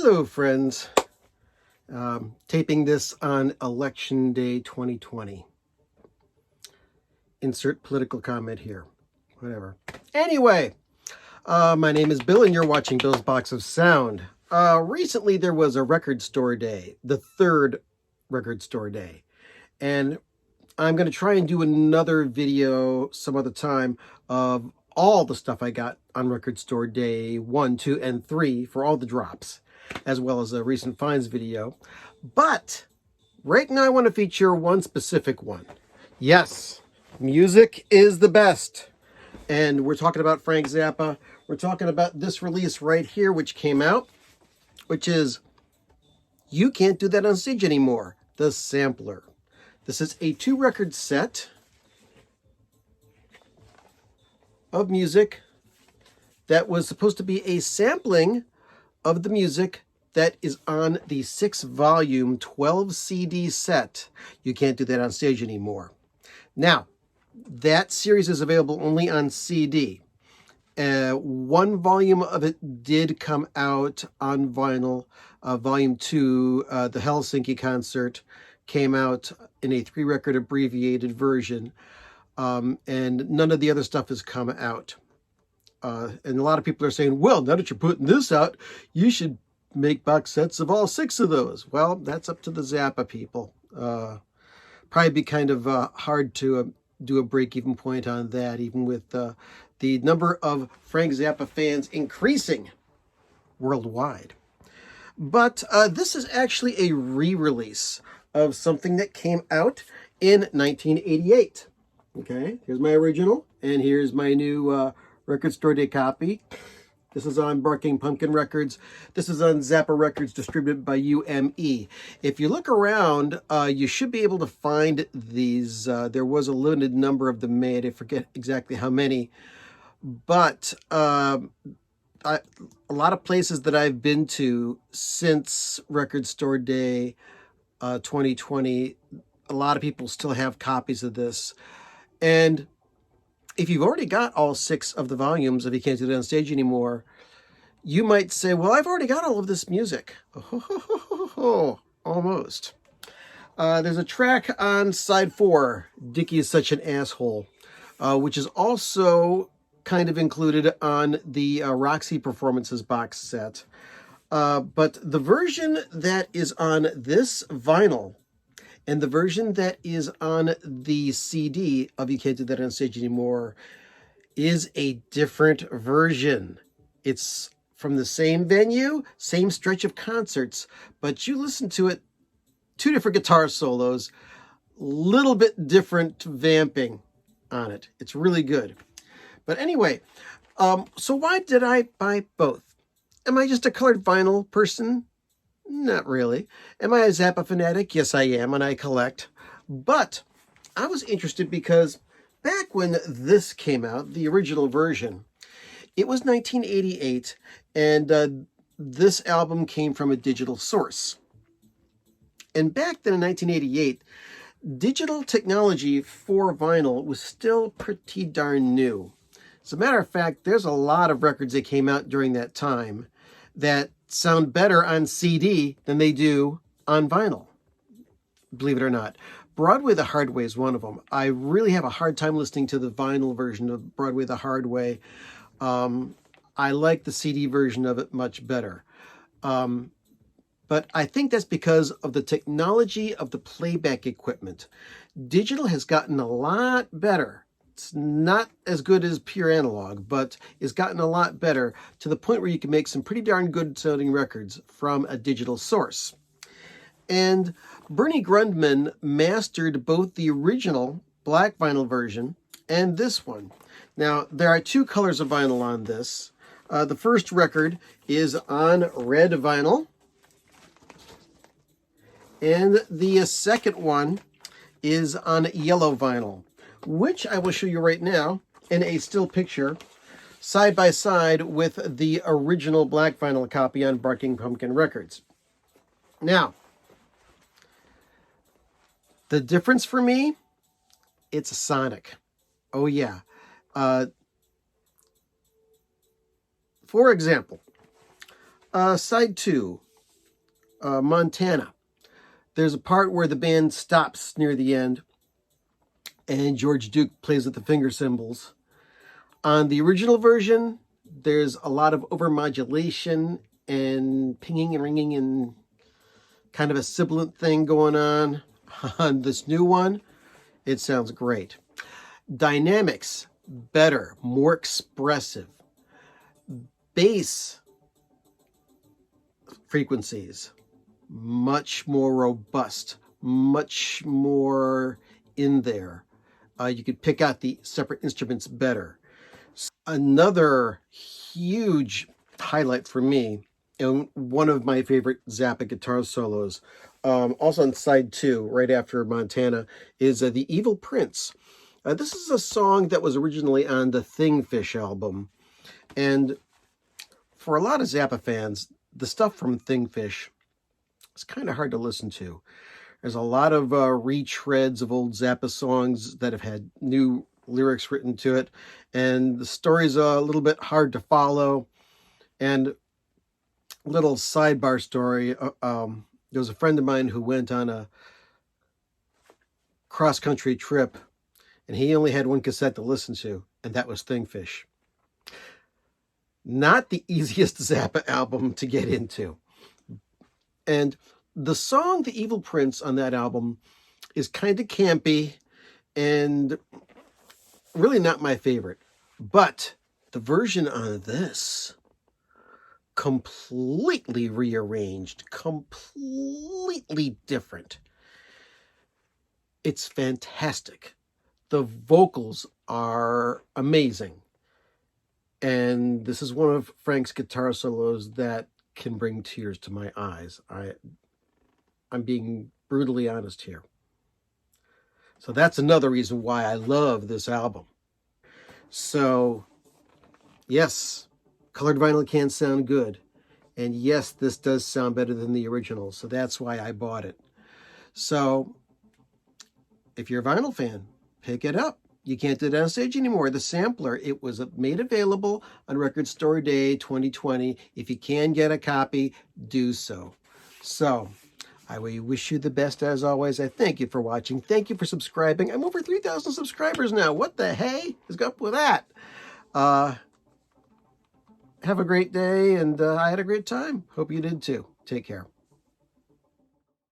Hello, friends. Taping this on Election Day 2020. Insert political comment here. Whatever. Anyway, my name is Bill, and you're watching Bill's Box of Sound. Recently, there was a record store day, the third record store day. And I'm going to try and do another video some other time of all the stuff I got on record store day 1, 2, and 3 for all the drops, as well as a recent finds video. But right now I want to feature one specific one. Yes, music is the best. And we're talking about Frank Zappa. We're talking about this release right here, which came out, which is You Can't Do That on Stage Anymore, the sampler. This is a 2-record set of music that was supposed to be a sampling of the music that is on the 6-volume 12 CD set. You Can't Do That on Stage Anymore. Now, that series is available only on CD. 1 volume of it did come out on vinyl. Volume 2, the Helsinki concert, came out in a 3-record abbreviated version. And none of the other stuff has come out. And a lot of people are saying, well, now that you're putting this out, you should make box sets of all 6 of those. Well, that's up to the Zappa people. Probably be kind of hard to do a break-even point on that, even with the number of Frank Zappa fans increasing worldwide. But this is actually a re-release of something that came out in 1988. Okay, here's my original, and here's my new record store day copy. This is on Barking Pumpkin Records. This is on Zappa Records, distributed by UME. If you look around, you should be able to find these. There was a limited number of them made. I forget exactly how many. But a lot of places that I've been to since Record Store Day 2020, a lot of people still have copies of this. And if you've already got all 6 of the volumes of You Can't Do That on Stage Anymore, you might say, well, I've already got all of this music. Oh, almost. There's a track on side 4, Dickie Is Such an Asshole, which is also kind of included on the Roxy Performances box set. But the version that is on this vinyl and the version that is on the CD of You Can't Do That on Stage Anymore is a different version. It's from the same venue, same stretch of concerts, but you listen to it, 2 different guitar solos, little bit different vamping on it. It's really good. But anyway, so why did I buy both? Am I just a colored vinyl person? Not really. Am I a Zappa fanatic? Yes, I am, and I collect. But I was interested because back when this came out, the original version, it was 1988, and this album came from a digital source. And back then in 1988, digital technology for vinyl was still pretty darn new. As a matter of fact, there's a lot of records that came out during that time that sound better on CD than they do on vinyl, believe it or not. Broadway the Hard Way is one of them. I really have a hard time listening to the vinyl version of Broadway the Hard Way. I like the CD version of it much better. But I think that's because of the technology of the playback equipment. Digital has gotten a lot better. It's not as good as pure analog, but it's gotten a lot better to the point where you can make some pretty darn good sounding records from a digital source. And Bernie Grundman mastered both the original black vinyl version and this one. Now, there are 2 colors of vinyl on this. The first record is on red vinyl, and the second one is on yellow vinyl, which I will show you right now in a still picture, side by side with the original black vinyl copy on Barking Pumpkin Records. Now, the difference for me, it's sonic. Oh yeah. For example, side 2, Montana. There's a part where the band stops near the end, and George Duke plays with the finger cymbals. On the original version, there's a lot of overmodulation and pinging and ringing and kind of a sibilant thing going on. On this new one, it sounds great. Dynamics, better, more expressive. Bass frequencies, much more robust, much more in there. You could pick out the separate instruments better. Another huge highlight for me, and one of my favorite Zappa guitar solos, also on side 2, right after Montana, is The Evil Prince. This is a song that was originally on the Thingfish album. And for a lot of Zappa fans, the stuff from Thingfish is kind of hard to listen to. There's a lot of retreads of old Zappa songs that have had new lyrics written to it, and the story's a little bit hard to follow. And little sidebar story, there was a friend of mine who went on a cross-country trip, and he only had one cassette to listen to, and that was Thingfish. Not the easiest Zappa album to get into. And the song The Evil Prince on that album is kind of campy and really not my favorite. But the version on this, completely rearranged, completely different. It's fantastic. The vocals are amazing. And this is one of Frank's guitar solos that can bring tears to my eyes. I'm being brutally honest here. So that's another reason why I love this album. So, yes, colored vinyl can sound good. And yes, this does sound better than the original. So that's why I bought it. So, if you're a vinyl fan, pick it up. You can't do it on stage anymore. The sampler, it was made available on Record Store Day 2020. If you can get a copy, do so. So, I wish you the best as always. I thank you for watching. Thank you for subscribing. I'm over 3,000 subscribers now. What the hey is up with that? Have a great day, and I had a great time. Hope you did too. Take care.